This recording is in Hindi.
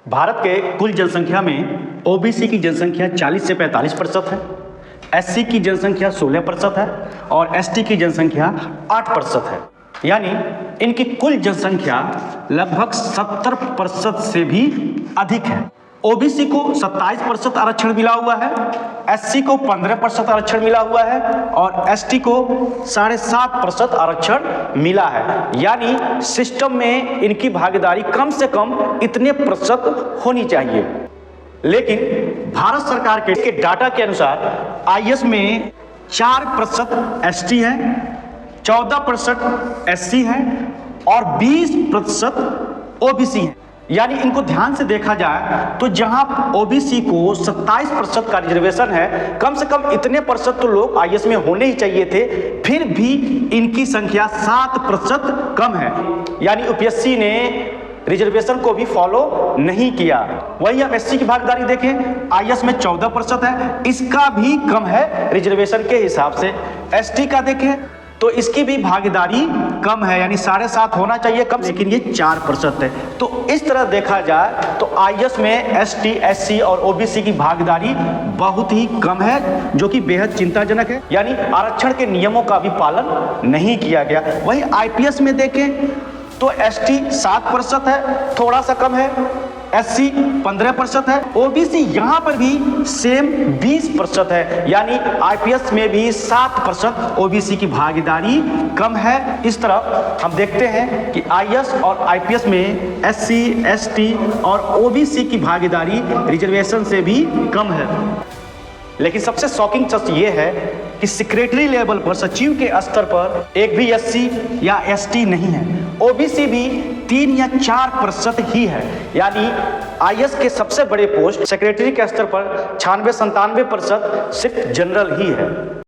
भारत के कुल जनसंख्या में ओबीसी की जनसंख्या 40 से 45% है, एससी की जनसंख्या 16% है और एसटी की जनसंख्या 8% है। यानी इनकी कुल जनसंख्या लगभग 70% से भी अधिक है। ओबीसी को 27% आरक्षण मिला हुआ है, एससी को 15% आरक्षण मिला हुआ है और एसटी को 7.5% आरक्षण मिला है। यानी सिस्टम में इनकी भागीदारी कम से कम इतने प्रतिशत होनी चाहिए। लेकिन भारत सरकार के डाटा के अनुसार आईएएस में 4% एसटी है, 14% एससी है और 20% ओबीसी है। यानी इनको ध्यान से देखा जाए तो जहां ओबीसी को 27% का रिजर्वेशन है, कम से कम इतने प्रतिशत तो लोग आईएएस में होने ही चाहिए थे, फिर भी इनकी संख्या 7% कम है। यानी यूपीएससी ने रिजर्वेशन को भी फॉलो नहीं किया। वही हम एससी की भागीदारी देखें, आईएएस में 14% है, इसका भी कम है रिजर्वेशन के हिसाब से। एसटी का देखें तो इसकी भी भागीदारी कम है, यानी 7.5 होना चाहिए कम, लेकिन ये 4% है। तो इस तरह देखा जाए तो आईएएस में एसटी, एससी और ओबीसी की भागीदारी बहुत ही कम है, जो कि बेहद चिंताजनक है। यानी आरक्षण के नियमों का भी पालन नहीं किया गया। वहीं आईपीएस में देखें तो एसटी 7% है, थोड़ा सा कम है, एससी 15% है, ओबीसी यहां पर भी सेम 20% है। यानी आईपीएस में भी 7% ओबीसी की भागीदारी कम है। इस तरह हम देखते हैं कि आईएएस और आईपीएस में एससी, एसटी और ओबीसी की भागीदारी रिजर्वेशन से भी कम है। लेकिन सबसे शॉकिंग तथ्य ये है कि सेक्रेटरी लेवल पर, सचिव के स्तर पर एक भी एससी या एसटी नहीं है। ओबीसी भी 3 या 4% ही है। यानी आईएएस के सबसे बड़े पोस्ट सेक्रेटरी के स्तर पर 96-97% सिर्फ जनरल ही है।